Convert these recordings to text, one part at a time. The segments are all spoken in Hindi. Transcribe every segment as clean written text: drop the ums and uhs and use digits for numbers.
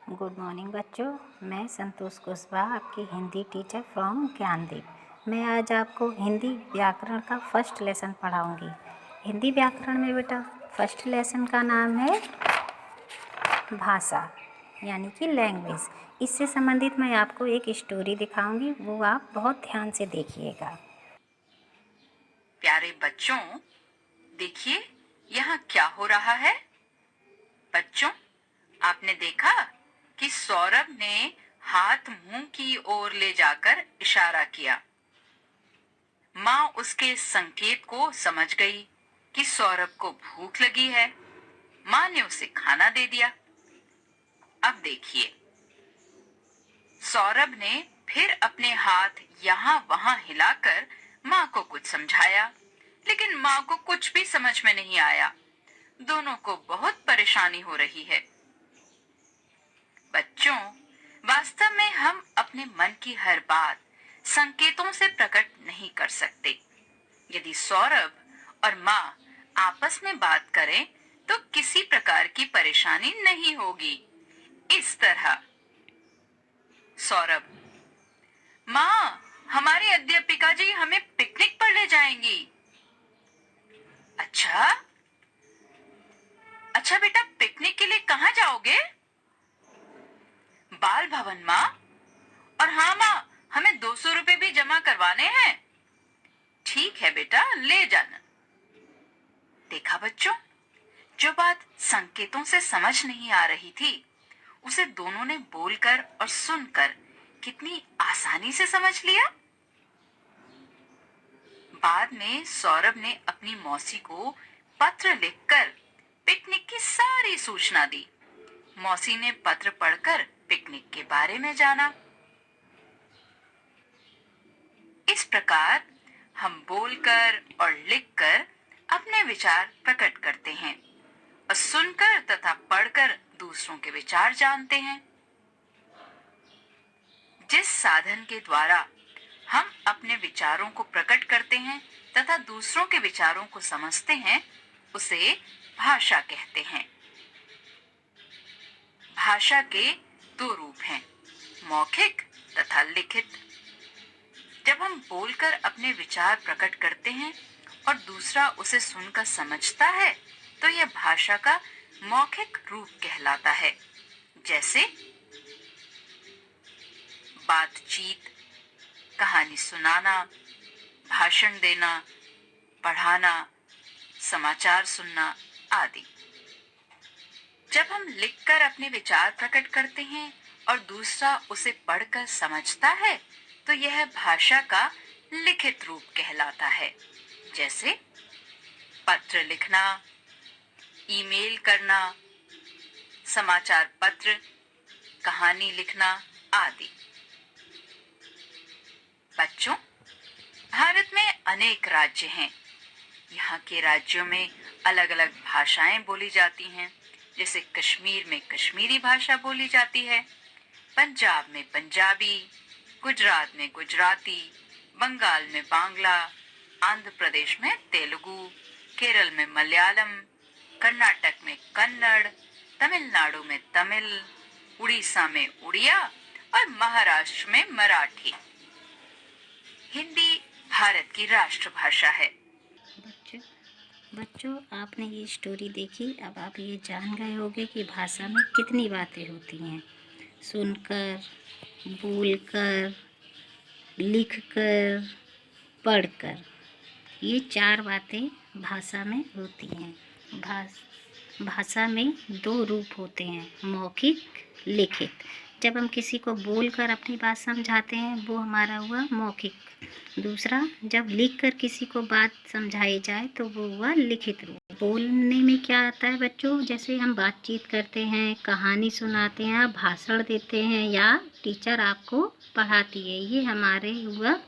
गुड मॉर्निंग बच्चों। मैं संतोष कुशवाहा, आपकी हिंदी टीचर फ्रॉम ज्ञानदीप। मैं आज आपको हिंदी व्याकरण का फर्स्ट लेसन पढ़ाऊंगी। हिंदी व्याकरण में बेटा फर्स्ट लेसन का नाम है भाषा, यानी कि लैंग्वेज। इससे संबंधित मैं आपको एक स्टोरी दिखाऊंगी, वो आप बहुत ध्यान से देखिएगा। प्यारे बच्चों, देखिए यहाँ क्या हो रहा है। बच्चों, आपने देखा कि सौरभ ने हाथ मुंह की ओर ले जाकर इशारा किया। माँ उसके संकेत को समझ गई कि सौरभ को भूख लगी है। माँ ने उसे खाना दे दिया। अब देखिए, सौरभ ने फिर अपने हाथ यहाँ वहां हिलाकर माँ को कुछ समझाया, लेकिन माँ को कुछ भी समझ में नहीं आया। दोनों को बहुत परेशानी हो रही है। बच्चों, वास्तव में हम अपने मन की हर बात संकेतों से प्रकट नहीं कर सकते। यदि सौरभ और माँ आपस में बात करें तो किसी प्रकार की परेशानी नहीं होगी। इस तरह सौरभ: माँ, हमारे अध्यापिका जी हमें पिकनिक पर ले जाएंगी। अच्छा अच्छा बेटा, पिकनिक के लिए कहाँ जाओगे? बाल भवन माँ। और हाँ माँ, हमें 200 रुपए भी जमा करवाने हैं। ठीक है बेटा, ले जाना। देखा बच्चों, जो बात संकेतों से समझ नहीं आ रही थी, उसे दोनों ने बोलकर और सुनकर कितनी आसानी से समझ लिया। बाद में सौरभ ने अपनी मौसी को पत्र लिखकर पिकनिक की सारी सूचना दी। मौसी ने पत्र पढ़कर पिकनिक के बारे में जाना। इस प्रकार हम बोलकर और लिखकर अपने विचार प्रकट करते हैं और सुनकर तथा पढ़कर दूसरों के विचार जानते हैं। जिस साधन के द्वारा हम अपने विचारों को प्रकट करते हैं तथा दूसरों के विचारों को समझते हैं, उसे भाषा कहते हैं। भाषा के दो रूप हैं, मौखिक तथा लिखित। जब हम बोलकर अपने विचार प्रकट करते हैं और दूसरा उसे सुनकर समझता है, तो यह भाषा का मौखिक रूप कहलाता है। जैसे बातचीत, कहानी सुनाना, भाषण देना, पढ़ाना, समाचार सुनना आदि। जब हम लिखकर अपने विचार प्रकट करते हैं और दूसरा उसे पढ़कर समझता है, तो यह भाषा का लिखित रूप कहलाता है। जैसे पत्र लिखना, ईमेल करना, समाचार पत्र, कहानी लिखना आदि। बच्चों, भारत में अनेक राज्य हैं। यहाँ के राज्यों में अलग अलग भाषाएं बोली जाती हैं। जैसे कश्मीर में कश्मीरी भाषा बोली जाती है, पंजाब में पंजाबी, गुजरात में गुजराती, बंगाल में बांग्ला, आंध्र प्रदेश में तेलुगु, केरल में मलयालम, कर्नाटक में कन्नड़, तमिलनाडु में तमिल, उड़ीसा में उड़िया और महाराष्ट्र में मराठी। हिंदी भारत की राष्ट्रभाषा है। बच्चों, आपने ये स्टोरी देखी। अब आप ये जान गए होंगे कि भाषा में कितनी बातें होती हैं। सुनकर, बोलकर, लिखकर, पढ़कर, ये 4 बातें भाषा में होती हैं। भाषा में 2 रूप होते हैं, मौखिक, लिखित। जब हम किसी को बोलकर अपनी बात समझाते हैं, वो हमारा हुआ मौखिक। दूसरा, जब लिखकर किसी को बात समझाई जाए तो वो हुआ लिखित रूप। बोलने में क्या आता है बच्चों? जैसे हम बातचीत करते हैं, कहानी सुनाते हैं, भाषण देते हैं या टीचर आपको पढ़ाती है, ये हमारे हुआ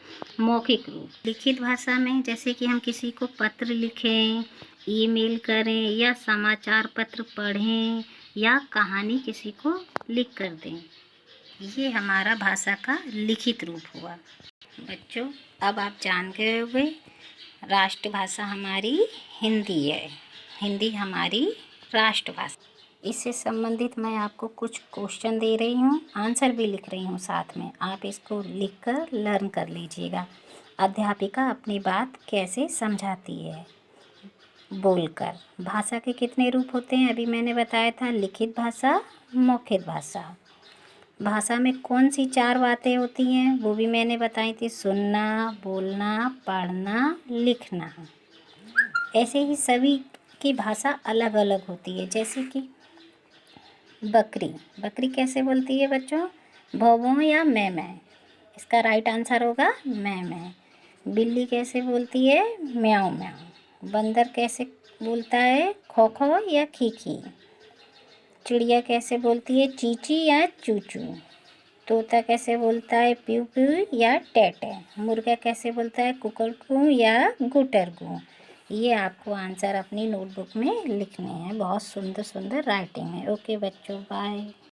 मौखिक रूप। लिखित भाषा में जैसे कि हम किसी को पत्र लिखें, ईमेल करें या समाचार पत्र पढ़ें या कहानी किसी को लिख कर दें, ये हमारा भाषा का लिखित रूप हुआ। बच्चों, अब आप जान गए होंगे राष्ट्रभाषा हमारी हिंदी है। हिंदी हमारी राष्ट्रभाषा। इससे संबंधित मैं आपको कुछ क्वेश्चन दे रही हूँ, आंसर भी लिख रही हूँ साथ में। आप इसको लिखकर लर्न कर लीजिएगा। अध्यापिका अपनी बात कैसे समझाती है। बोलकर। भाषा के कितने रूप होते हैं? अभी मैंने बताया था, लिखित भाषा, मौखिक भाषा। भाषा में कौन सी 4 बातें होती हैं वो भी मैंने बताई थी, सुनना, बोलना, पढ़ना, लिखना। ऐसे ही सभी की भाषा अलग अलग होती है। जैसे कि बकरी, बकरी कैसे बोलती है बच्चों? भौ भौ या मैं मैं। इसका राइट आंसर होगा मैं मैं। बिल्ली कैसे बोलती है? म्याऊं म्याऊं। बंदर कैसे बोलता है? खो खो या खी खी। चिड़िया कैसे बोलती है? चींची या चूचू। तोता कैसे बोलता है? प्यू प्यू या टेटे। मुर्गा कैसे बोलता है? कुकड़कू या गुटरगू। ये आपको आंसर अपनी नोटबुक में लिखने हैं। बहुत सुंदर सुंदर राइटिंग है। ओके बच्चों, बाय।